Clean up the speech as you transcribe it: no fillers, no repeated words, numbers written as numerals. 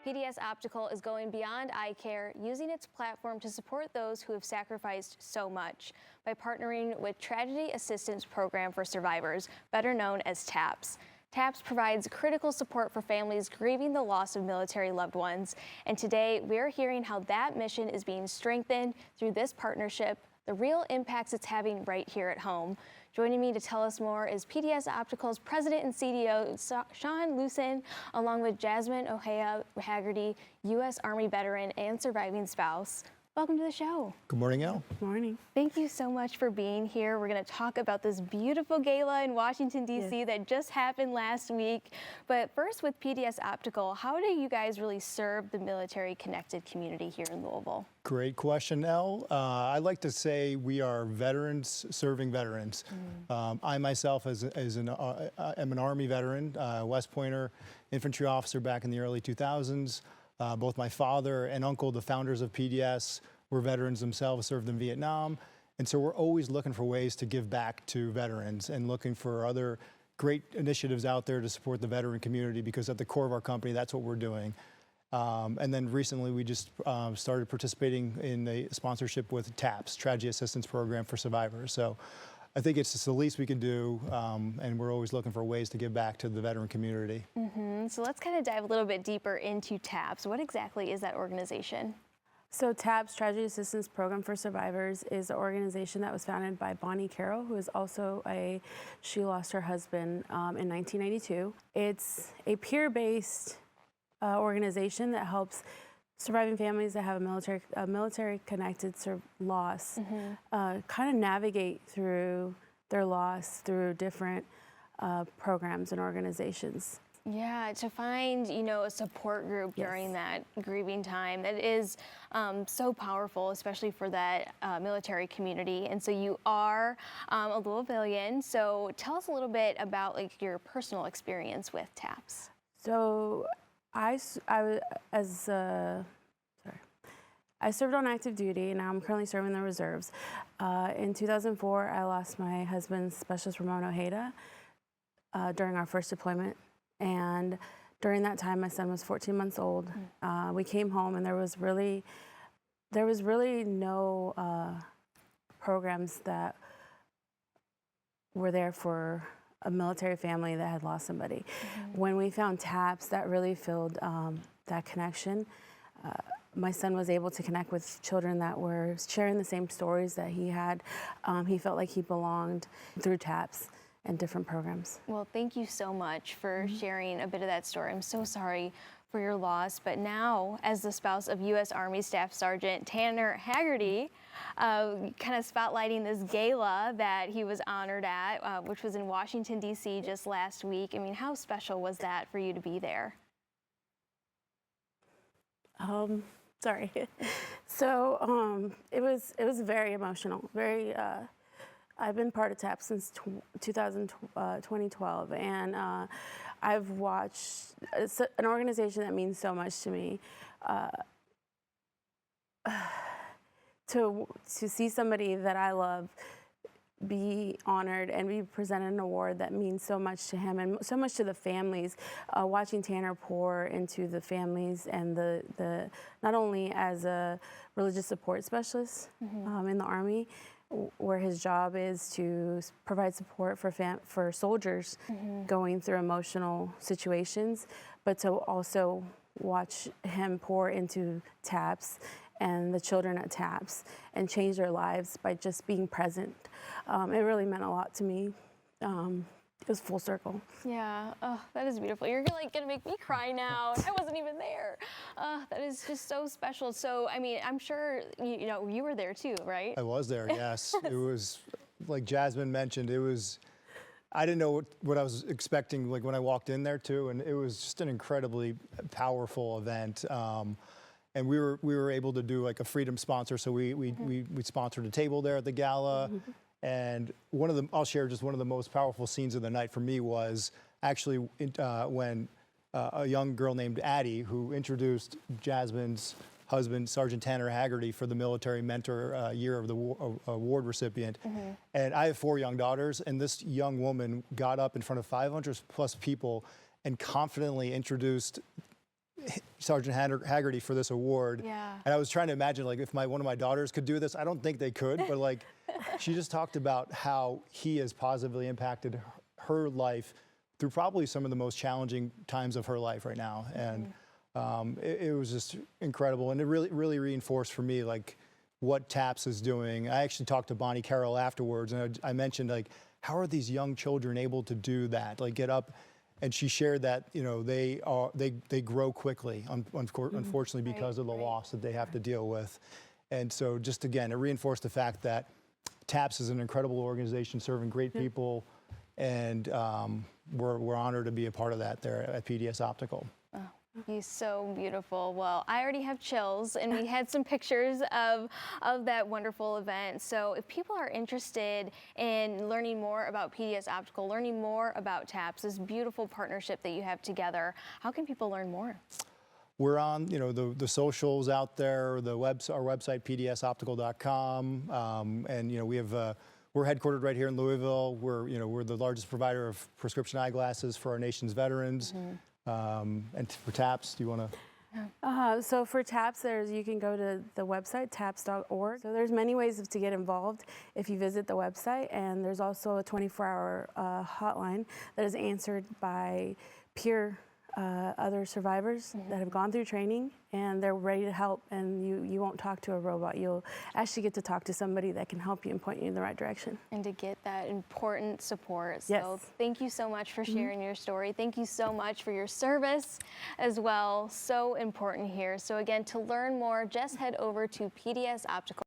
PDS Optical is going beyond eye care, using its platform to support those who have sacrificed so much by partnering with Tragedy Assistance Program for Survivors, better known as TAPS. TAPS provides critical support for families grieving the loss of military loved ones, and today we're hearing how that mission is being strengthened through this partnership, the real impacts it's having right here at home. Joining me to tell us more is PDS Optical's President and CDO, Sean Lucen, along with Jasmine Ohea Haggerty, U.S. Army veteran and surviving spouse. Welcome to the show. Good morning, Elle. Good morning. Thank you so much for being here. We're going to talk about this beautiful gala in Washington, D.C. that just happened last week. But first, with PDS Optical, how do you guys really serve the military-connected community here in Louisville? Great question, Elle. I like to say we are veterans serving veterans. I myself am an Army veteran, West Pointer infantry officer back in the early 2000s. Both my father and uncle, the founders of PDS, were veterans themselves, served in Vietnam. And so we're always looking for ways to give back to veterans and looking for other great initiatives out there to support the veteran community, because at the core of our company, that's what we're doing. And then recently we just started participating in a sponsorship with TAPS, Tragedy Assistance Program for Survivors. So I think it's just the least we can do, and we're always looking for ways to give back to the veteran community. So let's kind of dive a little bit deeper into TAPS. What exactly is that organization? So TAPS, Tragedy Assistance Program for Survivors, is an organization that was founded by Bonnie Carroll, who is also she lost her husband in 1992. It's a peer-based organization that helps surviving families that have a military-connected loss kind of navigate through their loss through different programs and organizations. Yeah, to find, a support group during that grieving time, that is so powerful, especially for that military community. And so you are a Louisvillian, so tell us a little bit about your personal experience with TAPS. So I served on active duty, and now I'm currently serving the reserves. In 2004, I lost my husband, Specialist Ramon Ojeda, during our first deployment. And during that time, my son was 14 months old. We came home, and there was really no programs that were there for a military family that had lost somebody. When we found TAPS, that really filled that connection. My son was able to connect with children that were sharing the same stories that he had. He felt like he belonged through TAPS and different programs. Well, thank you so much for sharing a bit of that story. I'm so sorry for your loss, but now, as the spouse of U.S. Army Staff Sergeant Tanner Haggerty, kind of spotlighting this gala that he was honored at, which was in Washington, D.C. just last week. I mean, how special was that for you to be there? Sorry. So it was very emotional. Very. I've been part of TAPS since 2012, and I've watched. It's an organization that means so much to me. To see somebody that I love be honored and be presented an award that means so much to him and so much to the families. Watching Tanner pour into the families and the not only as a religious support specialist in the Army, where his job is to provide support for soldiers going through emotional situations, but to also watch him pour into TAPS and the children at TAPS and change their lives by just being present. It really meant a lot to me. It was full circle. Yeah, oh, that is beautiful. You're gonna make me cry now. I wasn't even there. That is just so special. So, I mean, I'm sure you were there too, right? I was there, yes. It was, like Jasmine mentioned, I didn't know what I was expecting when I walked in there too, and it was just an incredibly powerful event. And we were able to do a freedom sponsor, so we sponsored a table there at the gala. And I'll share just one of the most powerful scenes of the night for me was actually when a young girl named Addie, who introduced Jasmine's husband, Sergeant Tanner Haggerty, for the Military Mentor Year of the Award recipient. And I have 4 young daughters, and this young woman got up in front of 500 plus people and confidently introduced Sergeant Haggerty for this award. Yeah. And I was trying to imagine, like, if one of my daughters could do this. I don't think they could, but like, she just talked about how he has positively impacted her life through probably some of the most challenging times of her life right now. And it was just incredible. And it really reinforced for me, like, what TAPS is doing. I actually talked to Bonnie Carroll afterwards, and I mentioned, like, how are these young children able to do that? Like, get up, and she shared that, you know, they grow quickly, unfortunately, because of the loss that they have to deal with. And so just again, it reinforced the fact that TAPS is an incredible organization serving great people, and we're honored to be a part of that there at PDS Optical. He's so beautiful. Well, I already have chills, and we had some pictures of that wonderful event. So if people are interested in learning more about PDS Optical, learning more about TAPS, this beautiful partnership that you have together, how can people learn more? We're on, you know, the socials out there, our website, pdsoptical.com, and, you know, we have, we're headquartered right here in Louisville. We're the largest provider of prescription eyeglasses for our nation's veterans. And for TAPS, do you want to? So for TAPS, you can go to the website, taps.org. So there's many ways to get involved if you visit the website, and there's also a 24-hour hotline that is answered by peer other survivors that have gone through training, and they're ready to help, and you won't talk to a robot. You'll actually get to talk to somebody that can help you and point you in the right direction. And to get that important support. Yes. So thank you so much for sharing your story. Thank you so much for your service as well. So important here. So again, to learn more, just head over to PDS Optical.